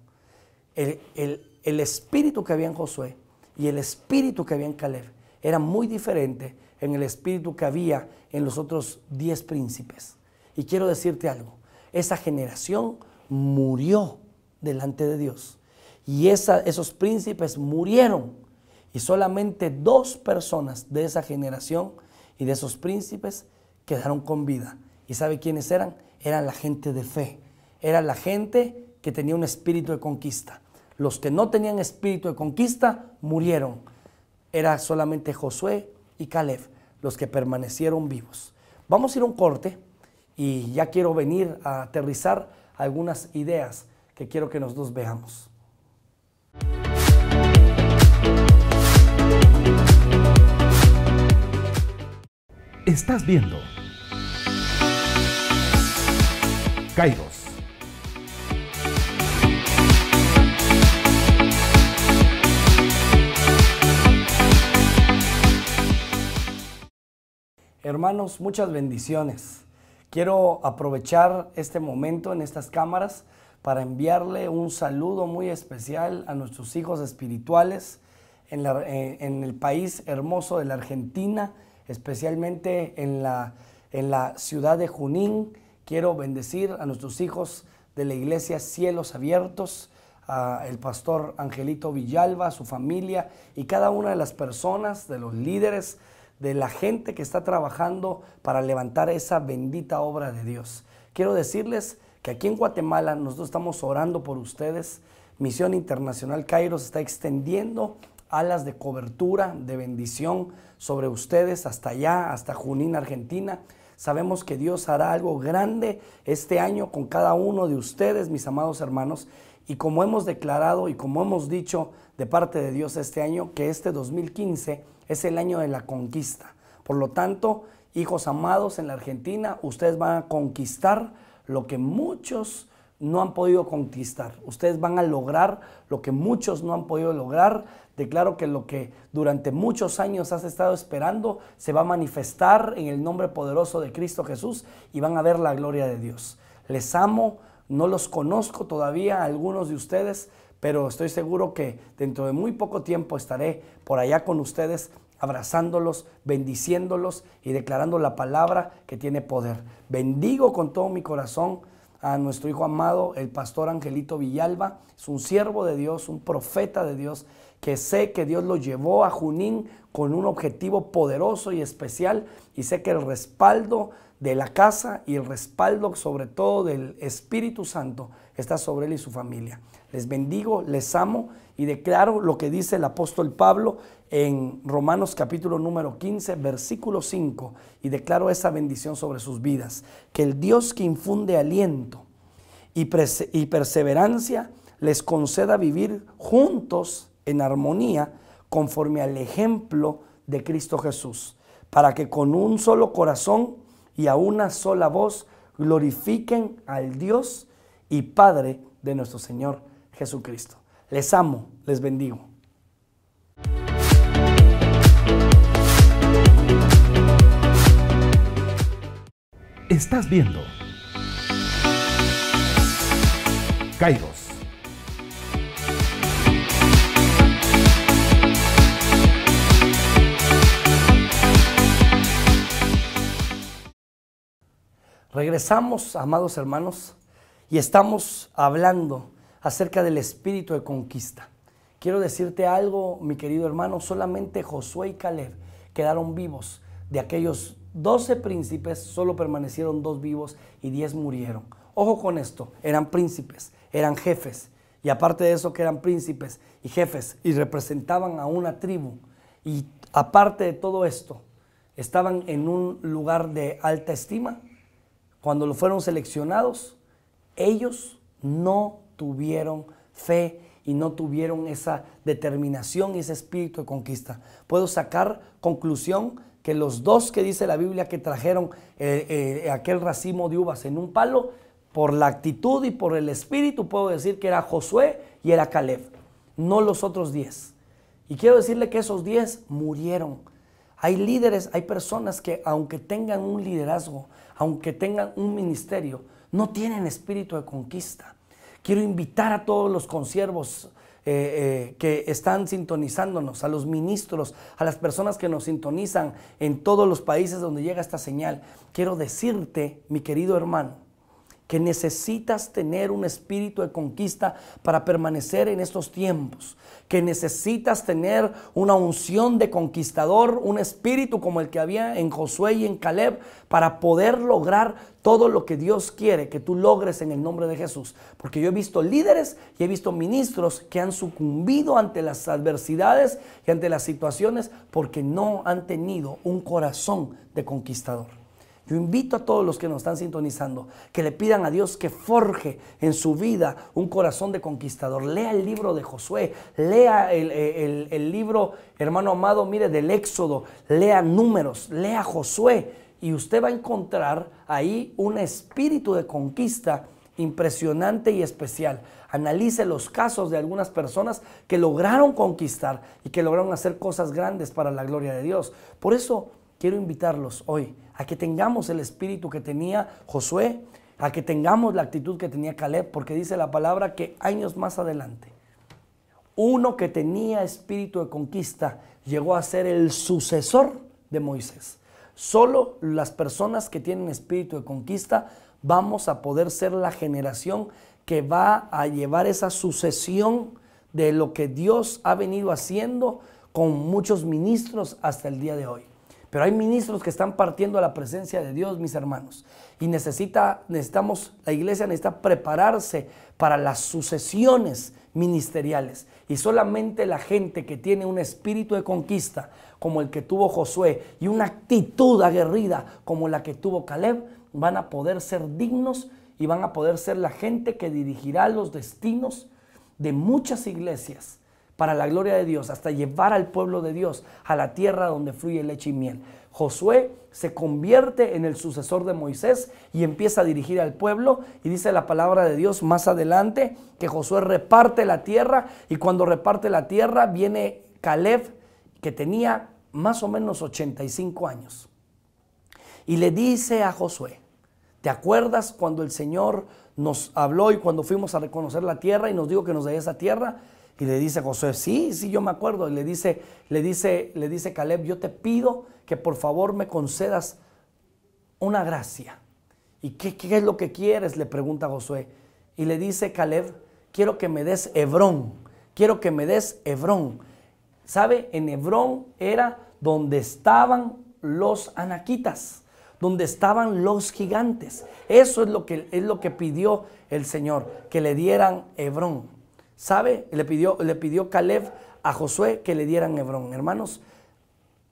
El espíritu que había en Josué y el espíritu que había en Caleb era muy diferente en el espíritu que había en los otros 10 príncipes. Y quiero decirte algo. Esa generación murió delante de Dios. Y esos príncipes murieron. Y solamente 2 personas de esa generación y de esos príncipes quedaron con vida. ¿Y sabe quiénes eran? Eran la gente de fe. Era la gente que tenía un espíritu de conquista. Los que no tenían espíritu de conquista murieron. Era solamente Josué y Caleb los que permanecieron vivos. Vamos a ir a un corte y ya quiero venir a aterrizar algunas ideas que quiero que nosotros veamos. Estás viendo Kairos. Hermanos, muchas bendiciones. Quiero aprovechar este momento en estas cámaras para enviarle un saludo muy especial a nuestros hijos espirituales en el país hermoso de la Argentina, especialmente en la ciudad de Junín. Quiero bendecir a nuestros hijos de la iglesia Cielos Abiertos, el pastor Angelito Villalba, su familia y cada una de las personas, de los líderes, de la gente que está trabajando para levantar esa bendita obra de Dios. Quiero decirles que aquí en Guatemala nosotros estamos orando por ustedes. Misión Internacional Kairos está extendiendo alas de cobertura, de bendición sobre ustedes hasta allá, hasta Junín, Argentina. Sabemos que Dios hará algo grande este año con cada uno de ustedes, mis amados hermanos. Y como hemos declarado y como hemos dicho de parte de Dios este año, que este 2015 es el año de la conquista. Por lo tanto, hijos amados en la Argentina, ustedes van a conquistar lo que muchos no han podido conquistar. Ustedes van a lograr lo que muchos no han podido lograr. Declaro que lo que durante muchos años has estado esperando se va a manifestar en el nombre poderoso de Cristo Jesús y van a ver la gloria de Dios. Les amo, no los conozco todavía algunos de ustedes, pero estoy seguro que dentro de muy poco tiempo estaré por allá con ustedes, abrazándolos, bendiciéndolos y declarando la palabra que tiene poder. Bendigo con todo mi corazón a nuestro hijo amado, el pastor Angelito Villalba. Es un siervo de Dios, un profeta de Dios, que sé que Dios lo llevó a Junín con un objetivo poderoso y especial, y sé que el respaldo de la casa y el respaldo sobre todo del Espíritu Santo está sobre él y su familia. Les bendigo, les amo y declaro lo que dice el apóstol Pablo en Romanos capítulo número 15, versículo 5, y declaro esa bendición sobre sus vidas. Que el Dios que infunde aliento y perseverancia les conceda vivir juntos en armonía conforme al ejemplo de Cristo Jesús, para que con un solo corazón y a una sola voz glorifiquen al Dios y Padre de nuestro Señor Jesucristo. Les amo, les bendigo. Estás viendo Kairos. Regresamos, amados hermanos, y estamos hablando acerca del espíritu de conquista. Quiero decirte algo, mi querido hermano, solamente Josué y Caleb quedaron vivos. De aquellos 12 príncipes, solo permanecieron 2 vivos y 10 murieron. Ojo con esto, eran príncipes, eran jefes, y aparte de eso que eran príncipes y jefes y representaban a una tribu, y aparte de todo esto, estaban en un lugar de alta estima. Cuando lo fueron seleccionados, ellos no tuvieron fe y no tuvieron esa determinación y ese espíritu de conquista. Puedo sacar conclusión que los 2 que dice la Biblia que trajeron aquel racimo de uvas en un palo, por la actitud y por el espíritu, puedo decir que era Josué y era Caleb, no los otros 10. Y quiero decirle que esos 10 murieron. Hay líderes, hay personas que aunque tengan un liderazgo, aunque tengan un ministerio, no tienen espíritu de conquista. Quiero invitar a todos los consiervos que están sintonizándonos, a los ministros, a las personas que nos sintonizan en todos los países donde llega esta señal. Quiero decirte, mi querido hermano, que necesitas tener un espíritu de conquista para permanecer en estos tiempos, que necesitas tener una unción de conquistador, un espíritu como el que había en Josué y en Caleb, para poder lograr todo lo que Dios quiere que tú logres en el nombre de Jesús. Porque yo he visto líderes y he visto ministros que han sucumbido ante las adversidades y ante las situaciones porque no han tenido un corazón de conquistador. Yo invito a todos los que nos están sintonizando que le pidan a Dios que forje en su vida un corazón de conquistador. Lea el libro de Josué, lea el libro, hermano amado, mire, del Éxodo, lea Números, lea Josué, y usted va a encontrar ahí un espíritu de conquista impresionante y especial. Analice los casos de algunas personas que lograron conquistar y que lograron hacer cosas grandes para la gloria de Dios. Por eso quiero invitarlos hoy a que tengamos el espíritu que tenía Josué, a que tengamos la actitud que tenía Caleb, porque dice la palabra que años más adelante, uno que tenía espíritu de conquista llegó a ser el sucesor de Moisés. Solo las personas que tienen espíritu de conquista vamos a poder ser la generación que va a llevar esa sucesión de lo que Dios ha venido haciendo con muchos ministros hasta el día de hoy. Pero hay ministros que están partiendo a la presencia de Dios, mis hermanos. Y la iglesia necesita prepararse para las sucesiones ministeriales. Y solamente la gente que tiene un espíritu de conquista, como el que tuvo Josué, y una actitud aguerrida, como la que tuvo Caleb, van a poder ser dignos y van a poder ser la gente que dirigirá los destinos de muchas iglesias para la gloria de Dios, hasta llevar al pueblo de Dios a la tierra donde fluye leche y miel. Josué se convierte en el sucesor de Moisés y empieza a dirigir al pueblo, y dice la palabra de Dios más adelante que Josué reparte la tierra, y cuando reparte la tierra viene Caleb, que tenía más o menos 85 años, y le dice a Josué: ¿te acuerdas cuando el Señor nos habló y cuando fuimos a reconocer la tierra y nos dijo que nos dé esa tierra? Y le dice Josué: sí, yo me acuerdo. Y le dice Caleb: yo te pido que por favor me concedas una gracia. ¿Y qué es lo que quieres?, le pregunta Josué. Y le dice Caleb: quiero que me des Hebrón. Quiero que me des Hebrón. ¿Sabe? En Hebrón era donde estaban los anaquitas, donde estaban los gigantes. Eso es lo que pidió el Señor, que le dieran Hebrón. ¿Sabe? Le pidió Caleb a Josué que le dieran Hebrón. Hermanos,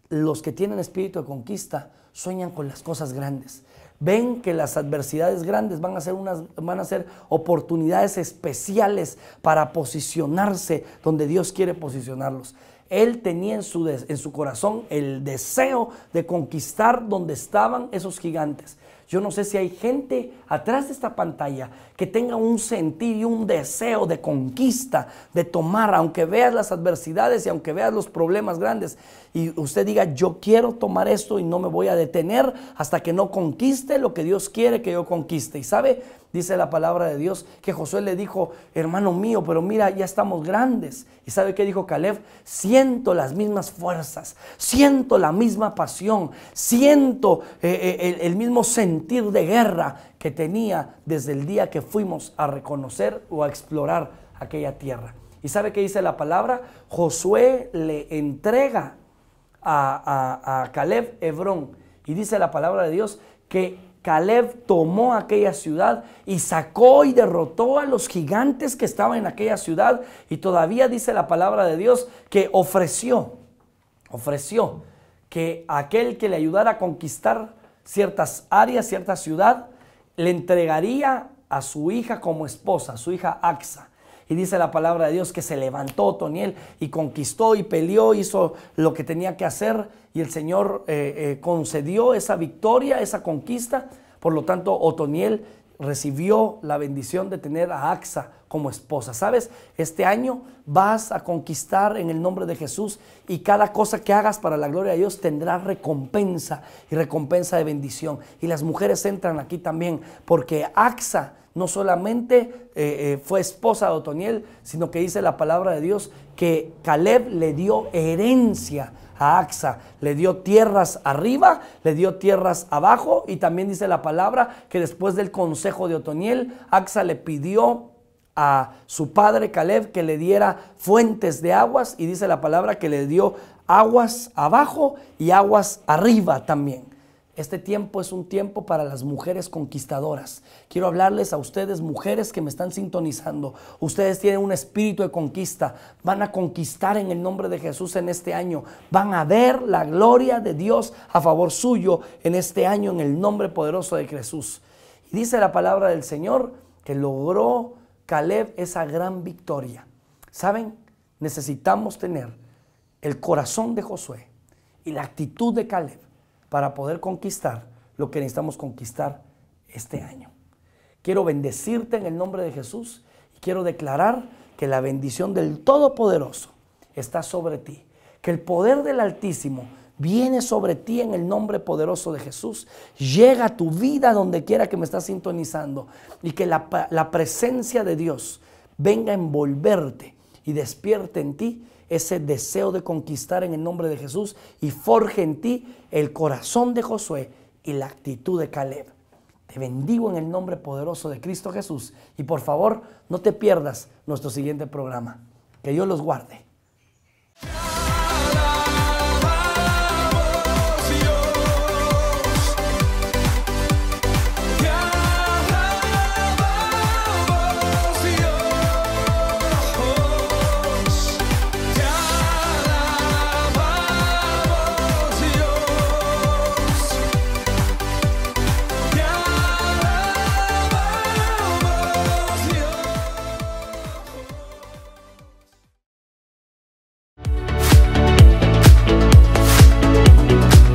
los que tienen espíritu de conquista sueñan con las cosas grandes. Ven que las adversidades grandes van a ser oportunidades especiales para posicionarse donde Dios quiere posicionarlos. Él tenía en su corazón el deseo de conquistar donde estaban esos gigantes. Yo no sé si hay gente atrás de esta pantalla que tenga un sentir y un deseo de conquista, de tomar, aunque veas las adversidades y aunque veas los problemas grandes, y usted diga, yo quiero tomar esto y no me voy a detener hasta que no conquiste lo que Dios quiere que yo conquiste. Y sabe, dice la palabra de Dios que Josué le dijo, hermano mío, pero mira, ya estamos grandes. ¿Y sabe qué dijo Caleb? Siento las mismas fuerzas, siento la misma pasión, siento el mismo sentir de guerra que tenía desde el día que fuimos a reconocer o a explorar aquella tierra. ¿Y sabe qué dice la palabra? Josué le entrega a Caleb Hebrón, y dice la palabra de Dios que Caleb tomó aquella ciudad y sacó y derrotó a los gigantes que estaban en aquella ciudad, y todavía dice la palabra de Dios que ofreció que aquel que le ayudara a conquistar ciertas áreas, cierta ciudad, le entregaría a su hija como esposa, a su hija Axa. Y dice la palabra de Dios que se levantó Otoniel y conquistó y peleó, hizo lo que tenía que hacer, y el Señor concedió esa victoria, esa conquista. Por lo tanto, Otoniel recibió la bendición de tener a Axa como esposa. ¿Sabes? Este año vas a conquistar en el nombre de Jesús, y cada cosa que hagas para la gloria de Dios tendrá recompensa, y recompensa de bendición. Y las mujeres entran aquí también, porque Axa no solamente fue esposa de Otoniel, sino que dice la palabra de Dios que Caleb le dio herencia a Axa, le dio tierras arriba, le dio tierras abajo, y también dice la palabra que después del consejo de Otoniel, Axa le pidió a su padre Caleb que le diera fuentes de aguas, y dice la palabra que le dio aguas abajo y aguas arriba también. Este tiempo es un tiempo para las mujeres conquistadoras. Quiero hablarles a ustedes, mujeres que me están sintonizando. Ustedes tienen un espíritu de conquista. Van a conquistar en el nombre de Jesús en este año. Van a ver la gloria de Dios a favor suyo en este año, en el nombre poderoso de Jesús. Y dice la palabra del Señor que logró Caleb esa gran victoria. ¿Saben? Necesitamos tener el corazón de Josué y la actitud de Caleb para poder conquistar lo que necesitamos conquistar este año. Quiero bendecirte en el nombre de Jesús, y quiero declarar que la bendición del Todopoderoso está sobre ti, que el poder del Altísimo viene sobre ti en el nombre poderoso de Jesús. Llega a tu vida donde quiera que me estás sintonizando, y que la presencia de Dios venga a envolverte y despierte en ti ese deseo de conquistar en el nombre de Jesús, y forje en ti el corazón de Josué y la actitud de Caleb. Te bendigo en el nombre poderoso de Cristo Jesús, y por favor no te pierdas nuestro siguiente programa. Que Dios los guarde.